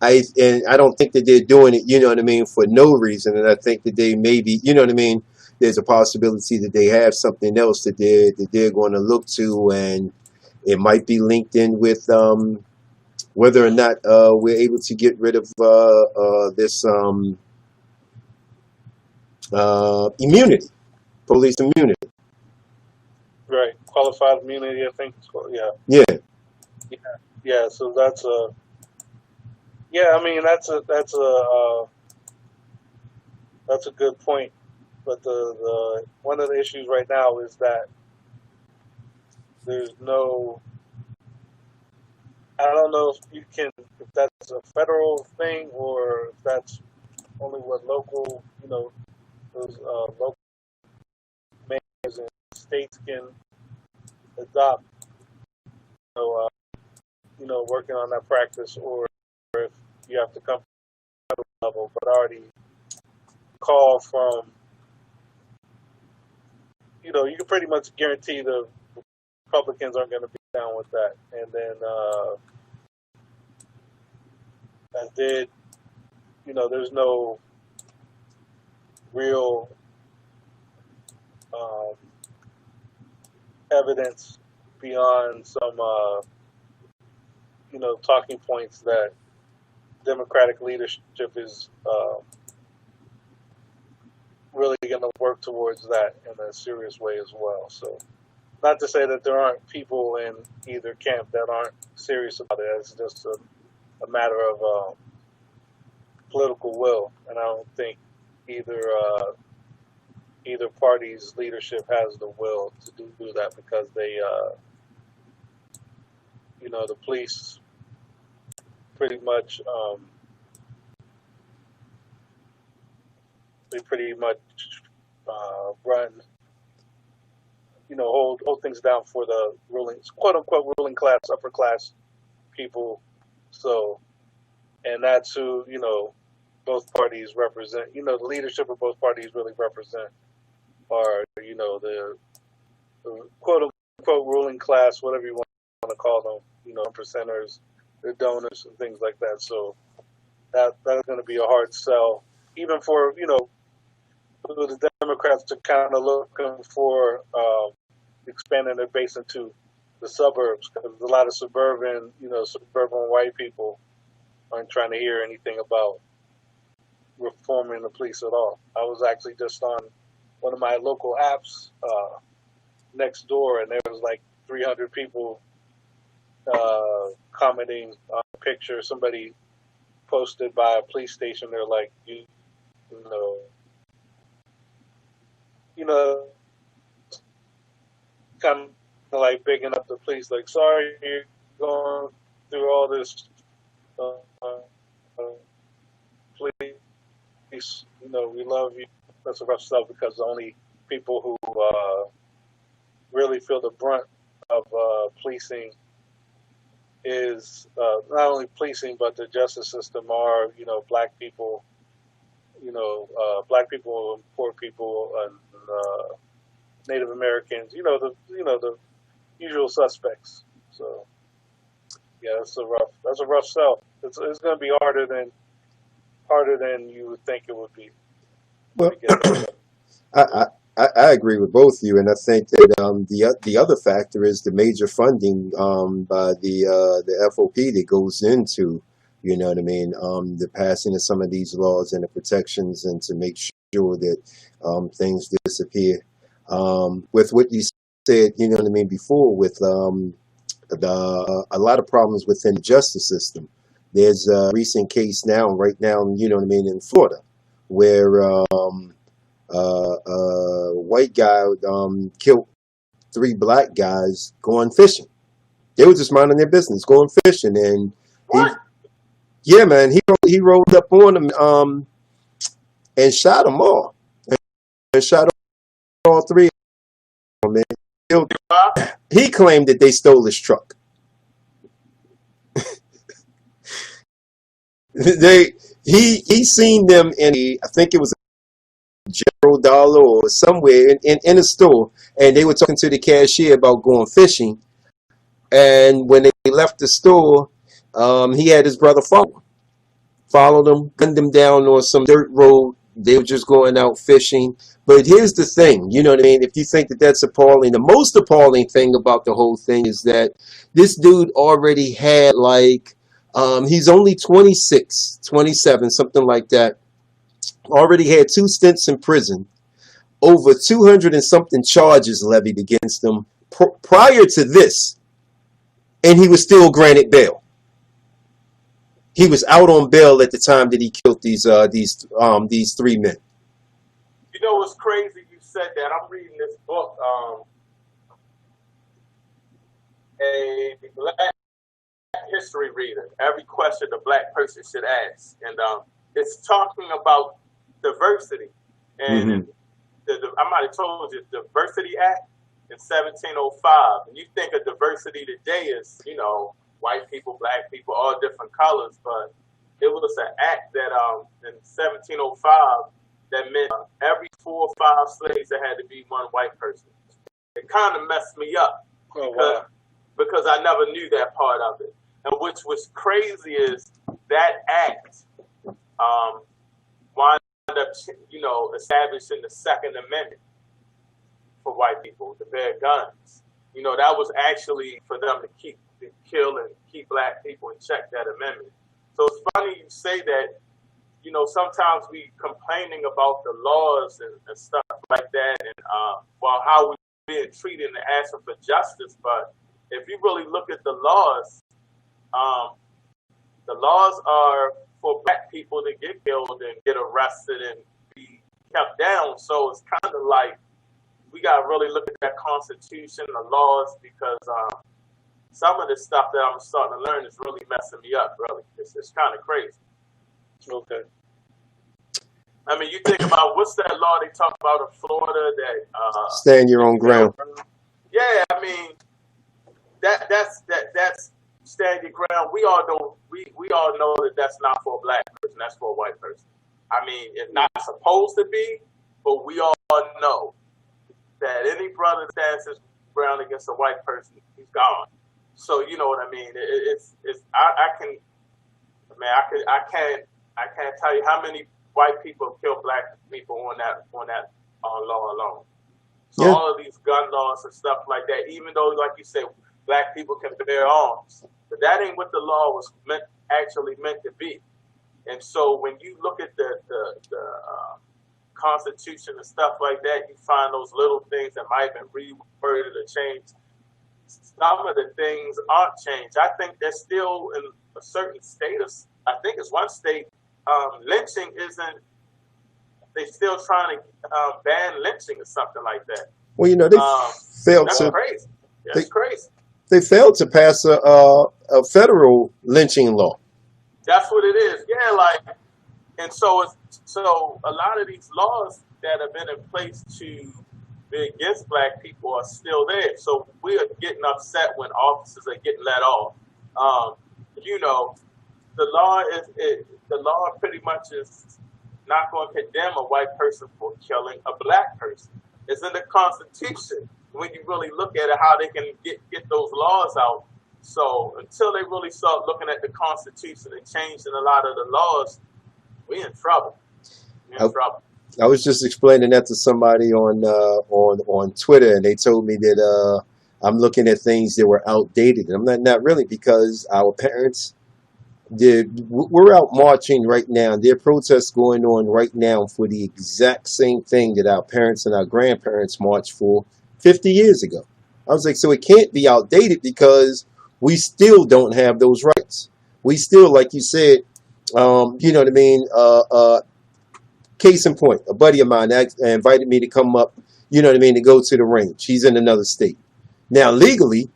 I don't think that they're doing it, you know what I mean, for no reason. And I think that they maybe, you know what I mean, there's a possibility that they have something else that they're going to look to, and it might be linked in with whether or not we're able to get rid of this immunity, police immunity. Right, qualified immunity, I think it's called. Yeah. Yeah. Yeah, so that's a, yeah, I mean, that's a good point. But the one of the issues right now is that there's no, I don't know if that's a federal thing or if that's only what local, those local mayors and states can adopt, working on that practice, or if you have to come to the federal level, but already call from, you can pretty much guarantee the Republicans aren't going to be down with that. And then there's no real evidence beyond some, talking points that Democratic leadership is really going to work towards that in a serious way as well. So, not to say that there aren't people in either camp that aren't serious about it. It's just a matter of political will, and I don't think either party's leadership has the will to do that, because they, the police pretty much run, hold things down for the quote unquote ruling class, upper class people. So, and that's who, both parties represent, the leadership of both parties really represent are, the quote unquote ruling class, whatever you want to call them, percenters, the donors and things like that. So that's going to be a hard sell, even for, the Democrats to kind of looking for expanding their base into the suburbs, because a lot of suburban white people aren't trying to hear anything about reforming the police at all. I was actually just on one of my local apps next door, and there was like 300 people commenting on a picture somebody posted by a police station. They're like, kind of like bigging up the police, like, sorry you're going through all this, police, we love you. That's a rough stuff, because the only people who really feel the brunt of policing is not only policing, but the justice system are, black people, black people and poor people and Native Americans, the usual suspects. So yeah, that's a rough sell. It's going to be harder than you would think it would be. Well, I agree with both of you, and I think that the other factor is the major funding by the FOP that goes into, the passing of some of these laws and the protections, and to make sure that things disappear. With what you said, before, with a lot of problems within the justice system. There's a recent case right now, in Florida, where a white guy killed 3 black guys going fishing. They were just minding their business, going fishing, and he rolled up on them and shot them all, and shot all 3 of them. He claimed that they stole his truck. He seen them I think it was General Dollar or somewhere in a store, and they were talking to the cashier about going fishing. And when they left the store, he had his brother followed them, gunned them down on some dirt road. They were just going out fishing. But here's the thing, if you think that that's appalling, the most appalling thing about the whole thing is that this dude already had like He's only 26, 27, something like that. Already had 2 stints in prison. Over 200 and something charges levied against him prior to this. And he was still granted bail. He was out on bail at the time that he killed these 3 men. You know what's crazy? You said that. I'm reading this book, a black history reader. Every question a black person should ask, and it's talking about diversity. And I might have told you the Diversity Act in 1705. And you think of diversity today as, you know, white people, black people, all different colors, but it was an act that in 1705 that meant every 4 or 5 slaves there had to be 1 white person. It kind of messed me up because I never knew that part of it. And which was crazy is that act wound up, you know, establishing the Second Amendment for white people to bear guns. You know, that was actually for them to kill and keep black people in check, that amendment. So it's funny you say that. You know, sometimes we complaining about the laws and stuff like that, and how we're being treated and asking for justice. But if you really look at the laws are for black people to get killed and get arrested and be kept down. So it's kind of like we got to really look at that Constitution, the laws, because some of the stuff that I'm starting to learn is really messing me up, really. It's kind of crazy. Okay. I mean, you think about what's that law they talk about in Florida that stand your own ground. Yeah, I mean that's stand your ground. We all know that that's not for a black person. That's for a white person. I mean, it's not supposed to be, but we all know that any brother stands his ground against a white person, he's gone. So you know what I mean. I can't tell you how many white people kill black people on that law alone. So yeah. All of these gun laws and stuff like that, even though, like you say, black people can bear arms, but that ain't what the law was actually meant to be. And so when you look at the Constitution and stuff like that, you find those little things that might have been reworded or changed. Some of the things aren't changed. I think they're still in a certain status. I think it's one state. Lynching isn't. They're still trying to ban lynching or something like that. Well, you know, they failed that's to. Crazy. That's crazy. They failed to pass a federal lynching law. That's what it is. Yeah, and so a lot of these laws that have been in place to be against black people are still there. So we are getting upset when officers are getting let off. You know, the law pretty much is not going to condemn a white person for killing a black person. It's in the Constitution. When you really look at it, how they can get those laws out. So until they really start looking at the Constitution and changing a lot of the laws, we're in trouble. I was just explaining that to somebody on Twitter, and they told me that I'm looking at things that were outdated. And I'm not really, because our parents we're out marching right now. There are protests going on right now for the exact same thing that our parents and our grandparents marched for 50 years ago. I was like, so it can't be outdated, because we still don't have those rights. We still, like you said, you know what I mean? Case in point, a buddy of mine invited me to come up, you know what I mean, to go to the range. He's in another state. Now, legally,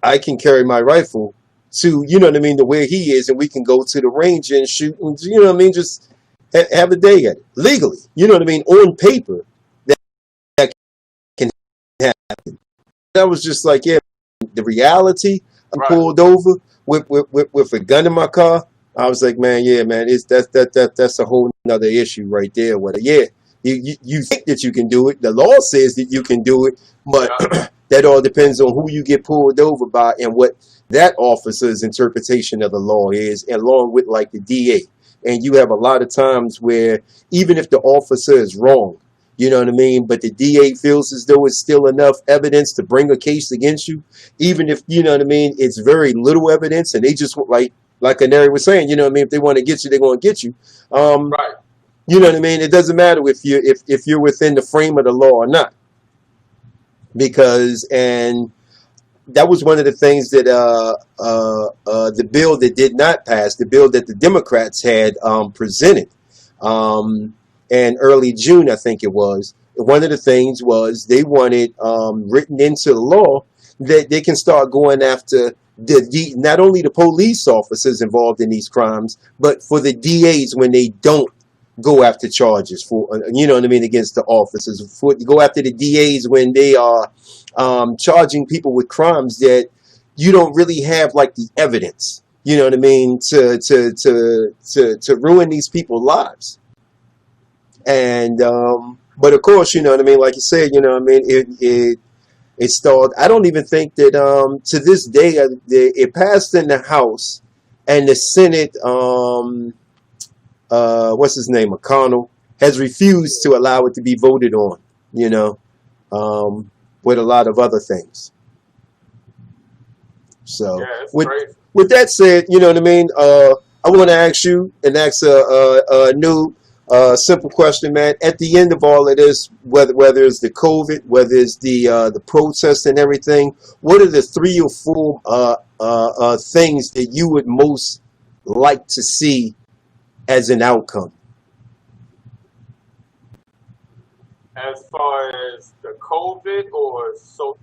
I can carry my rifle to, you know what I mean, to where he is, and we can go to the range and shoot, and, you know what I mean, just have a day at it. Legally, you know what I mean, on paper, that can happen. I was just like, yeah, the reality, I pulled over with a gun in my car. I was like, man, yeah, man, that's a whole nother issue right there. Yeah, you think that you can do it. The law says that you can do it, but that all depends on who you get pulled over by and what that officer's interpretation of the law is, along with like the DA. And you have a lot of times where even if the officer is wrong, you know what I mean, but the DA feels as though it's still enough evidence to bring a case against you, even if, you know what I mean, it's very little evidence, and they just like like Anire was saying, you know what I mean? If they want to get you, they're going to get you. Right. You know what I mean? It doesn't matter if you're within the frame of the law or not, because and that was one of the things that the bill that did not pass, the bill that the Democrats had presented in early June, I think it was. One of the things was they wanted written into the law that they can start going after not only the police officers involved in these crimes, but for the DAs when they don't go after charges for, you know what I mean, against the officers, for go after the DAs when they are charging people with crimes that you don't really have like the evidence, you know what I mean, to ruin these people's lives. And but of course, you know what I mean, like you said, you know what I mean, it stalled. I don't even think that to this day it passed in the House and the Senate. What's his name, McConnell, has refused to allow it to be voted on, you know, with a lot of other things. So Yeah, it's with crazy. with that said, you know what I mean, I want to ask you and ask a new simple question, man. At the end of all of this, whether it's the COVID, whether it's the protests and everything, what are the 3 or 4 things that you would most like to see as an outcome? As far as the COVID or so,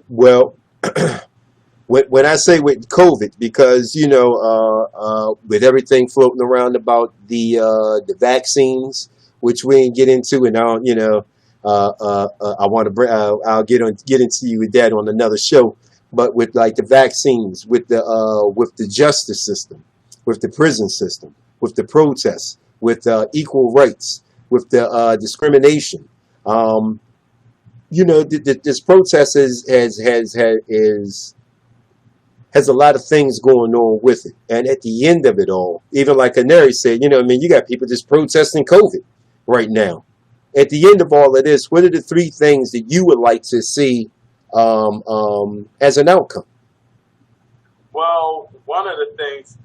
Well, when I say with COVID, because you know, with everything floating around about the vaccines, which we ain't get into, and I don't, you know, I want to bring, I'll get into you with that on another show. But with like the vaccines, with the justice system, with the prison system, with the protests, with equal rights, with the discrimination. You know, this protest has a lot of things going on with it. And at the end of it all, even like Anire said, you know, I mean, you got people just protesting COVID right now. At the end of all of this, what are the 3 things that you would like to see as an outcome? well, one of the things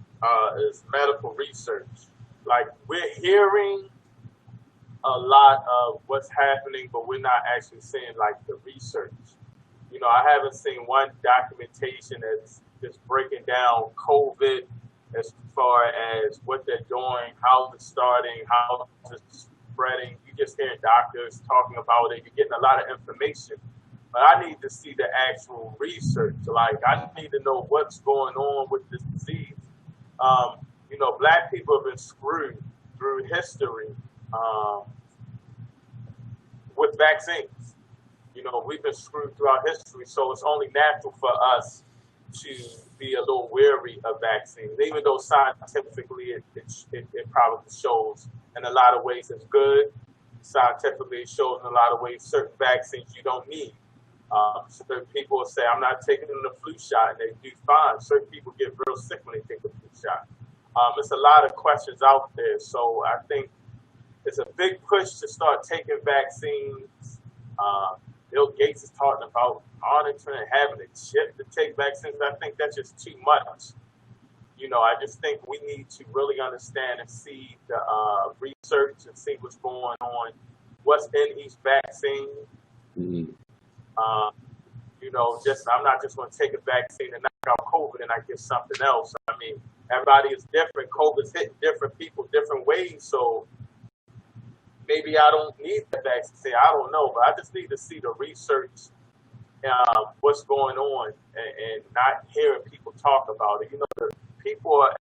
is medical research. Like, we're hearing a lot of what's happening, but we're not actually seeing like the research. You know, I haven't seen one documentation that's just breaking down COVID as far as what they're doing, how it's starting, how it's spreading. You just hearing doctors talking about it. You're getting a lot of information, but I need to see the actual research. Like, I need to know what's going on with this disease. You know, Black people have been screwed through history with vaccines. You know, we've been screwed throughout history, so it's only natural for us to be a little wary of vaccines, even though scientifically it probably shows in a lot of ways it's good. Scientifically, it shows in a lot of ways certain vaccines you don't need. Certain people will say, I'm not taking the flu shot, and they do fine. Certain people get real sick when they take the flu shot. It's a lot of questions out there, so I think it's a big push to start taking vaccines. Bill Gates is talking about monitoring and having a chip to take vaccines. I think that's just too much. You know, I just think we need to really understand and see the research and see what's going on, what's in each vaccine. Mm-hmm. You know, I'm not just going to take a vaccine and knock out COVID and I get something else. I mean, everybody is different. COVID's hitting different people different ways. So maybe I don't need the vaccine. I don't know, but I just need to see the research, what's going on, and not hearing people talk about it. You know, the people are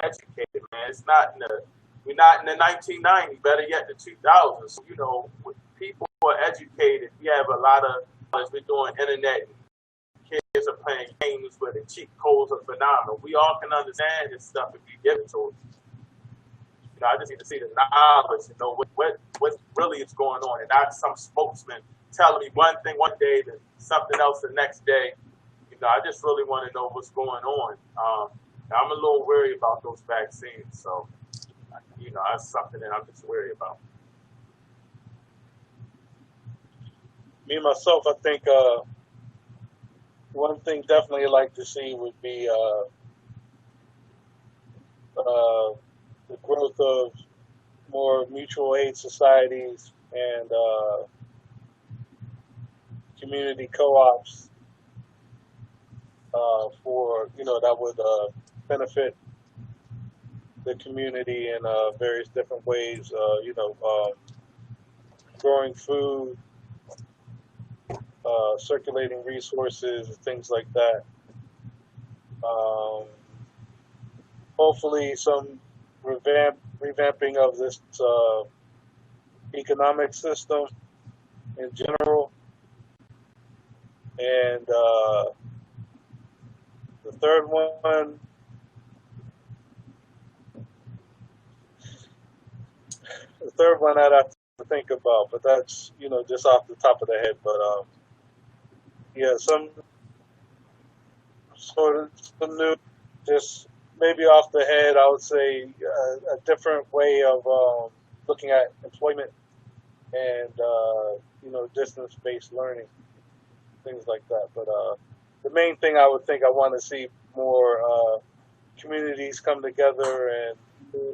educated, man. We're not in the 1990s, better yet the 2000s. So, you know, people are educated. We have a lot of, as we're doing internet, kids are playing games where the cheat codes are phenomenal. We all can understand this stuff if you give it to us. You know, I just need to see the knowledge, you know, what really is going on, and not some spokesman telling me one thing one day, then something else the next day. You know, I just really want to know what's going on. I'm a little worried about those vaccines, so, you know, that's something that I'm just worried about. Me myself, I think one thing definitely I'd like to see would be the growth of more mutual aid societies and community co-ops for that would benefit the community in various different ways. Growing food, circulating resources, things like that. Hopefully, some revamping of this economic system in general, and the third one. The third one I'd have to think about, but that's just off the top of the head. But yeah, some new, just maybe off the head. I would say a different way of looking at employment and distance-based learning, things like that. But the main thing I would think I want to see more communities come together and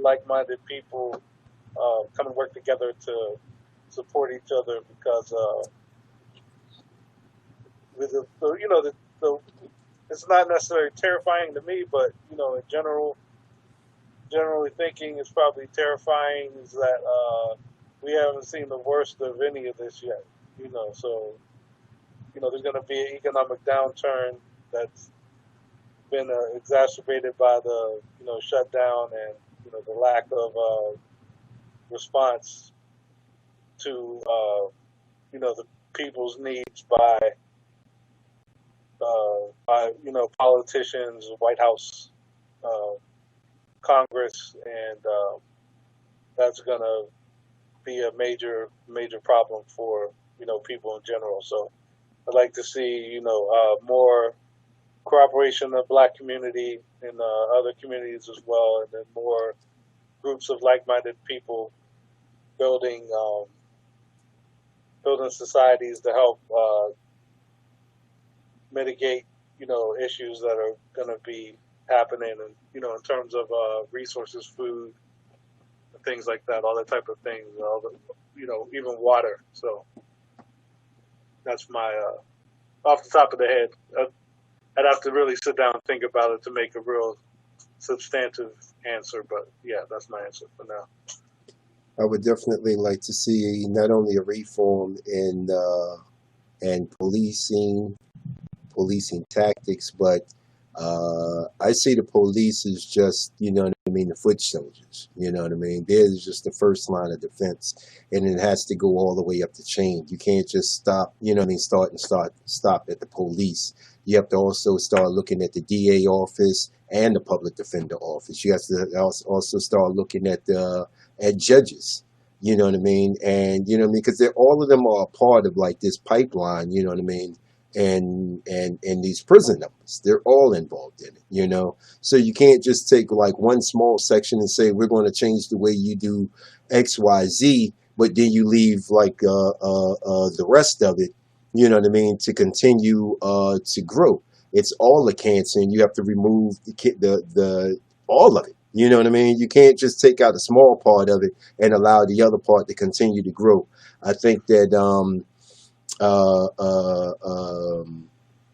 like-minded people come and work together to support each other, because with the it's not necessarily terrifying to me, but in generally thinking, it's probably terrifying is that we haven't seen the worst of any of this yet. So there's going to be an economic downturn that's been exacerbated by the shutdown and the lack of response to the people's needs by politicians, White House, Congress, and that's going to be a major problem for people in general. So I'd like to see more cooperation in the Black community and other communities as well, and then more groups of like-minded people building societies to help mitigate issues that are going to be happening, and in terms of resources, food, things like that, all that type of things, even water. So that's my off the top of the head. I'd have to really sit down and think about it to make a real substantive answer, but yeah, that's my answer for now. I would definitely like to see not only a reform in policing tactics, but I see the police as just, the foot soldiers. They're just the first line of defense, and it has to go all the way up the chain. You can't just stop, stop at the police. You have to also start looking at the DA office and the public defender office. You have to also start looking at judges. And because all of them are a part of like this pipeline. And these prison numbers, they're all involved in it, so you can't just take like one small section and say we're going to change the way you do XYZ, but then you leave like the rest of it, to continue to grow. It's all a cancer, and you have to remove the all of it. You can't just take out a small part of it and allow the other part to continue to grow. I think that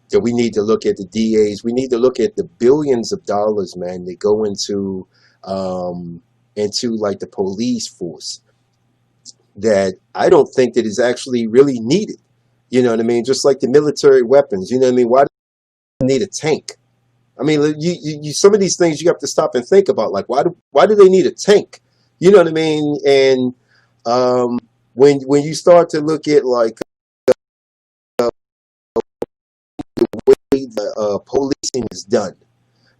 that we need to look at the DAs. We need to look at the billions of dollars, man, that go into like the police force, that I don't think that is actually really needed. Just like the military weapons. Why do you need a tank? You some of these things you have to stop and think about. Like, why do they need a tank? And when you start to look at like the policing is done,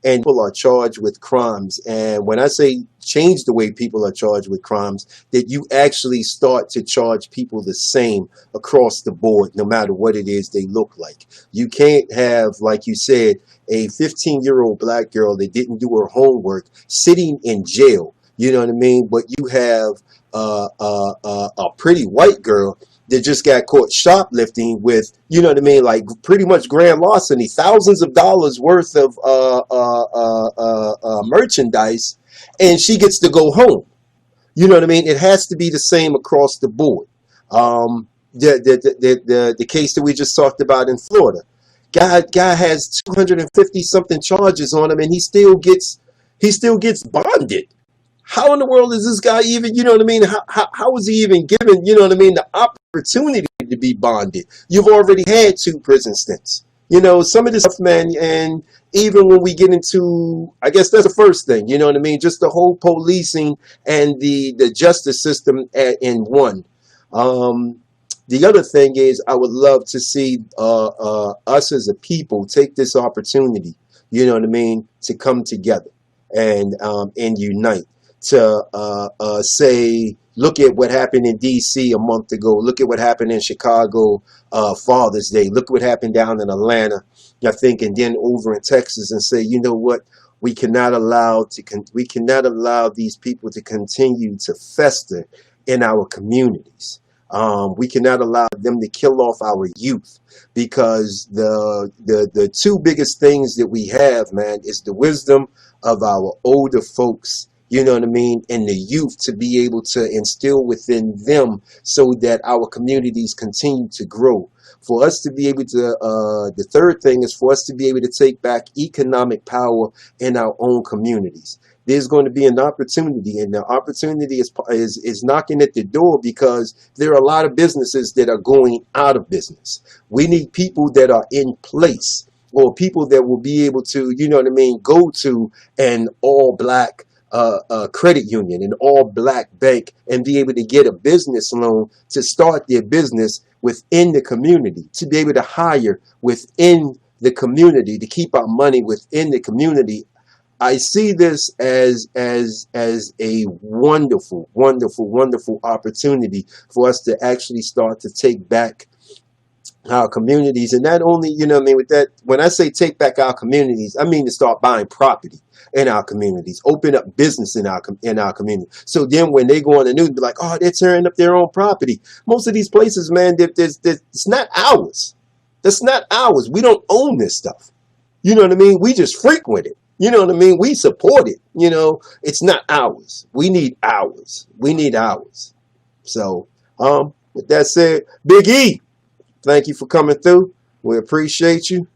and people are charged with crimes. And when I say change the way people are charged with crimes, that you actually start to charge people the same across the board, no matter what it is they look like. You can't have, like you said, a 15-year-old black girl that didn't do her homework sitting in jail. But you have a pretty white girl that just got caught shoplifting with, like pretty much grand larceny, thousands of dollars worth of merchandise, and she gets to go home. You know what I mean? It has to be the same across the board. The case that we just talked about in Florida, guy has 250 something charges on him, and he still gets bonded. How in the world is this guy even, you know what I mean? How is he even given, you know what I mean, the opportunity to be bonded? You've already had 2 prison stints. You know, some of this stuff, man, and even when we get into, I guess that's the first thing, you know what I mean? Just the whole policing and the justice system in one. The other thing is, I would love to see us as a people take this opportunity, you know what I mean, to come together and unite. To say, look at what happened in D.C. a month ago. Look at what happened in Chicago, Father's Day. Look what happened down in Atlanta, I think, and then over in Texas, and say, you know what? We cannot allow these people to continue to fester in our communities. We cannot allow them to kill off our youth, because the 2 biggest things that we have, man, is the wisdom of our older folks, you know what I mean, and the youth, to be able to instill within them so that our communities continue to grow. For us to be able to, the third thing is for us to be able to take back economic power in our own communities. There's going to be an opportunity, and the opportunity is knocking at the door, because there are a lot of businesses that are going out of business. We need people that are in place, or people that will be able to, you know what I mean, go to an all-black credit union, an all-black bank, and be able to get a business loan to start their business within the community, to be able to hire within the community, to keep our money within the community. I see this as a wonderful, wonderful, wonderful opportunity for us to actually start to take back our communities. And not only, you know what I mean, with that, when I say take back our communities, I mean to start buying property in our communities, open up business in our community. So then when they go on the news, be like, oh, they're tearing up their own property. Most of these places, man, it's not ours. That's not ours. We don't own this stuff. You know what I mean? We just frequent it. You know what I mean? We support it. You know, it's not ours. We need ours. We need ours. So, with that said, Big E, thank you for coming through. We appreciate you.